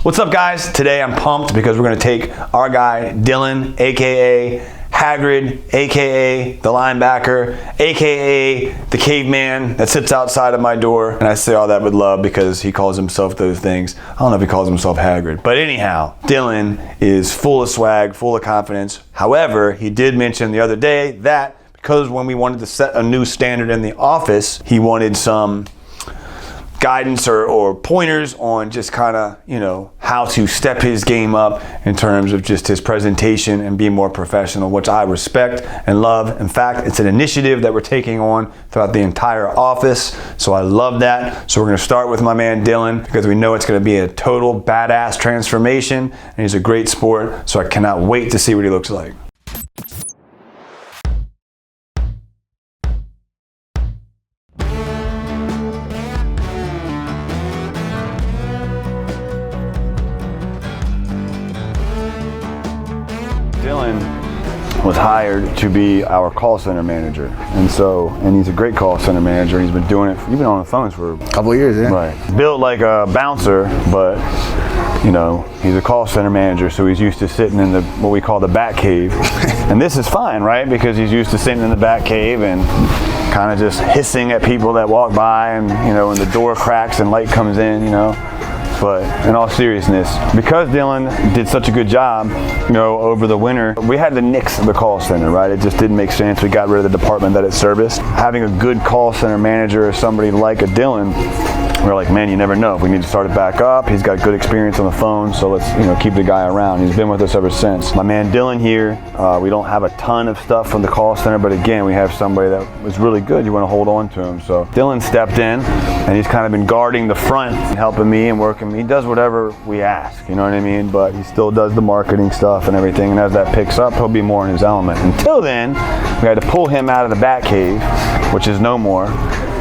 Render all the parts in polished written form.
What's up, guys? Today I'm pumped because we're gonna take our guy Dylan, aka Hagrid, aka the linebacker, aka the caveman that sits outside of my door. And I say all that with love because he calls himself those things. I don't know if he calls himself Hagrid, but anyhow, Dylan is full of swag, full of confidence. However, he did mention the other day that because when we wanted to set a new standard in the office, he wanted some guidance or pointers on just kind of, you know, how to step his game up in terms of just his presentation and be more professional, which I respect and love. In fact, it's an initiative that we're taking on throughout the entire office, so I love that. So we're gonna start with my man Dylan because we know it's gonna be a total badass transformation, and he's a great sport, so I cannot wait to see what he looks like. Dylan was hired to be our call center manager, and he's a great call center manager. He's been doing it. You've been on the phones for a couple of years, yeah. Right. Built like a bouncer, but you know, he's a call center manager, so he's used to sitting in the what we call the bat cave. And this is fine, right? Because he's used to sitting in the bat cave and kind of just hissing at people that walk by, and you know, when the door cracks and light comes in, you know. But in all seriousness, because Dylan did such a good job, you know, over the winter, we had to nix the call center, right? It just didn't make sense. We got rid of the department that it serviced. Having a good call center manager or somebody like a Dylan, we're like, man, you never know. If we need to start it back up, he's got good experience on the phone, so let's, you know, keep the guy around. He's been with us ever since. My man Dylan here, we don't have a ton of stuff from the call center, but again, we have somebody that was really good. You want to hold on to him. So Dylan stepped in, and he's kind of been guarding the front and helping me and working. He does whatever we ask, you know what I mean? But he still does the marketing stuff and everything, and as that picks up, he'll be more in his element. Until then, we had to pull him out of the bat cave, which is no more,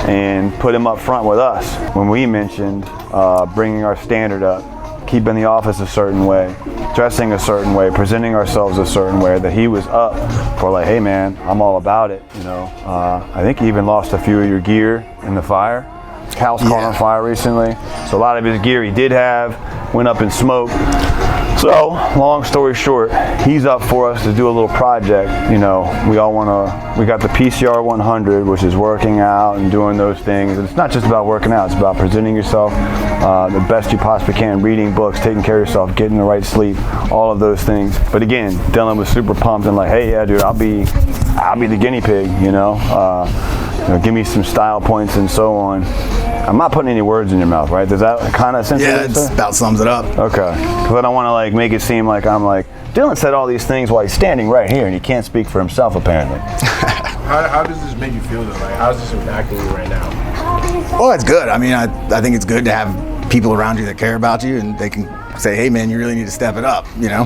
and put him up front with us when we mentioned bringing our standard up, keeping the office a certain way, dressing a certain way, presenting ourselves a certain way, that he was up for like, hey man, I'm all about it, you know. I think he even lost a few of your gear in the fire. House caught on fire recently, so a lot of his gear he did have went up in smoke. So long story short, he's up for us to do a little project. You know, we got the PCR 100, which is working out and doing those things. And it's not just about working out, it's about presenting yourself the best you possibly can, reading books, taking care of yourself, getting the right sleep, all of those things. But again, Dylan was super pumped and like, hey, yeah, dude, I'll be the guinea pig, you know, give me some style points and so on. I'm not putting any words in your mouth, right? Does that kind of sense? Yeah, it about sums it up. Okay, because I don't want to like make it seem like I'm like, Dylan said all these things while he's standing right here and he can't speak for himself apparently. How does this make you feel though? Like, how's this impacting you right now? Well, it's good. I mean, I think it's good to have people around you that care about you and they can say, hey man, you really need to step it up, you know?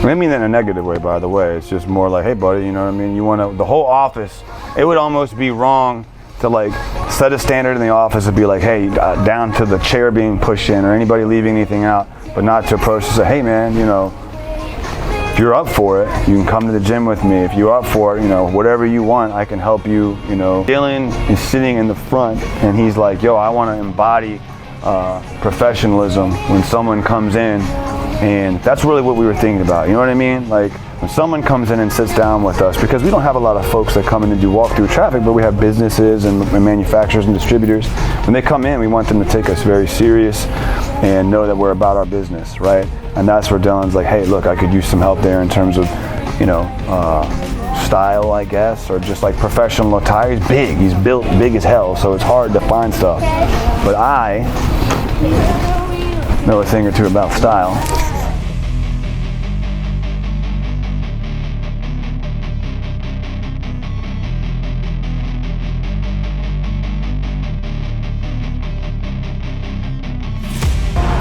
I mean that in a negative way, by the way. It's just more like, hey buddy, you know what I mean? You want to, the whole office, it would almost be wrong to like set a standard in the office and be like, hey, down to the chair being pushed in or anybody leaving anything out, but not to approach and say, hey man, you know, if you're up for it, you can come to the gym with me. If you're up for it, you know, whatever you want, I can help you, you know. Dylan is sitting in the front and he's like, yo, I want to embody professionalism when someone comes in, and that's really what we were thinking about, you know what I mean? Like, when someone comes in and sits down with us, because we don't have a lot of folks that come in and do walk-through traffic, but we have businesses and manufacturers and distributors. When they come in, we want them to take us very serious and know that we're about our business, right? And that's where Dylan's like, hey, look, I could use some help there in terms of, you know, style, I guess, or just like professional attire. He's big, he's built big as hell, so it's hard to find stuff. But I know a thing or two about style.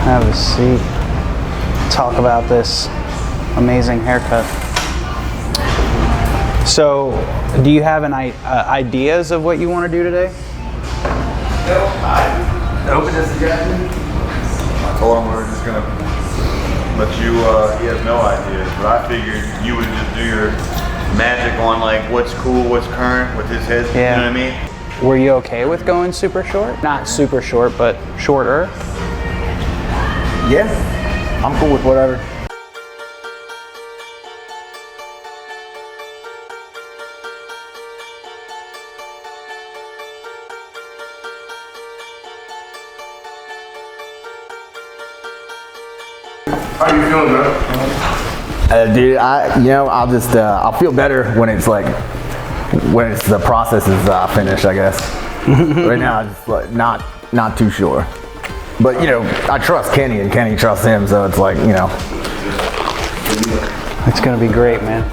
Have a seat. Talk about this amazing haircut. So, do you have ideas of what you want to do today? Open a suggestion. I told him we were just gonna let you. He has no ideas, but I figured you would just do your magic on like what's cool, what's current with his head. Yeah. You know what I mean? Were you okay with going super short? Not super short, but shorter. Yeah, I'm cool with whatever. How you feeling, man? Dude, I'll feel better when it's the process is finished, I guess. Right now, I'm just like not too sure. But I trust Kenny and Kenny trusts him, so it's like, It's gonna be great, man.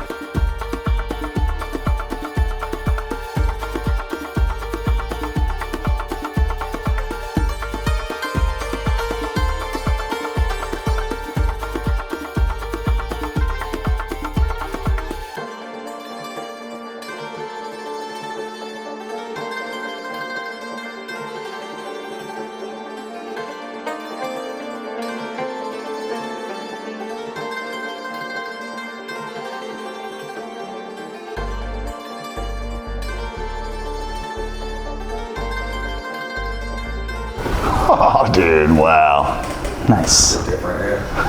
Oh, dude, wow. Nice.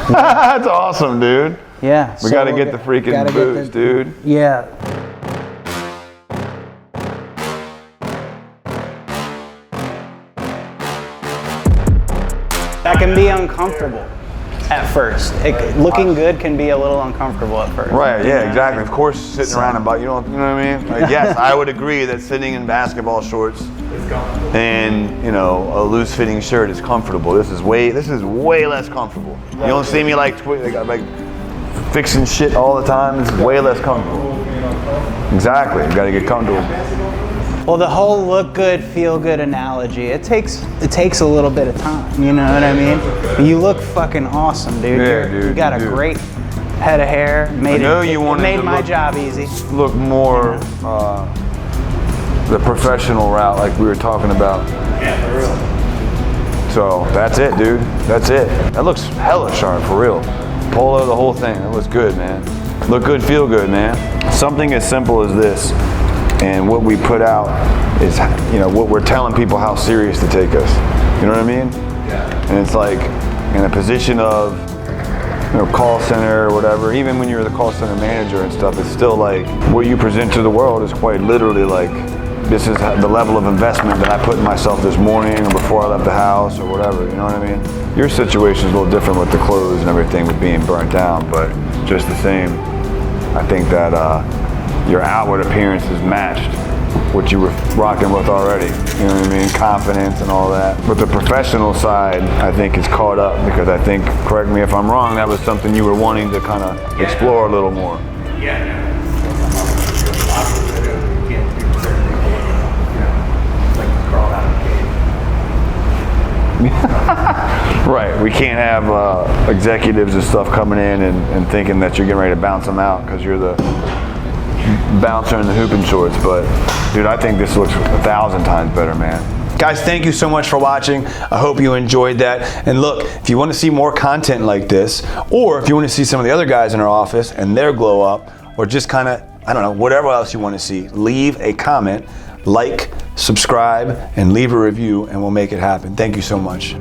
That's awesome, dude. Yeah. We gotta get the freaking boots, dude. Yeah. That can be uncomfortable at first. Looking good can be a little uncomfortable at first. Right, yeah, exactly. Of course, sitting around about, you know what I mean? Like, yes, I would agree that sitting in basketball shorts and, a loose fitting shirt is comfortable. This is way less comfortable. You don't see me like fixing shit all the time. This is way less comfortable. Exactly, you gotta get comfortable. Well, the whole look good, feel good analogy, it takes a little bit of time, you know what I mean? You look fucking awesome, dude. Yeah, dude. You got a great head of hair. Made my job easy. Look more the professional route like we were talking about. Yeah, for real. So that's it, dude. That's it. That looks hella sharp, for real. Polo, the whole thing. That looks good, man. Look good, feel good, man. Something as simple as this, and what we put out is, what we're telling people how serious to take us. You know what I mean? Yeah. And it's like, in a position of, call center or whatever, even when you're the call center manager and stuff, it's still like, what you present to the world is quite literally like, this is the level of investment that I put in myself this morning or before I left the house or whatever, you know what I mean? Your situation is a little different with the clothes and everything with being burnt down, but just the same, I think that your outward appearance is matched what you were rocking with already, you know what I mean? Confidence and all that. But the professional side, I think, is caught up because I think, correct me if I'm wrong, that was something you were wanting to kind of explore a little more. Yeah. Right, we can't have executives and stuff coming in and thinking that you're getting ready to bounce them out because you're the bouncer in the hooping shorts. But dude, I think this looks 1,000 times better, man. Guys, thank you so much for watching. I hope you enjoyed that. And look, if you want to see more content like this, or if you want to see some of the other guys in our office and their glow up, or just kind of, I don't know, whatever else you want to see, leave a comment, like, subscribe, and leave a review, and we'll make it happen. Thank you so much.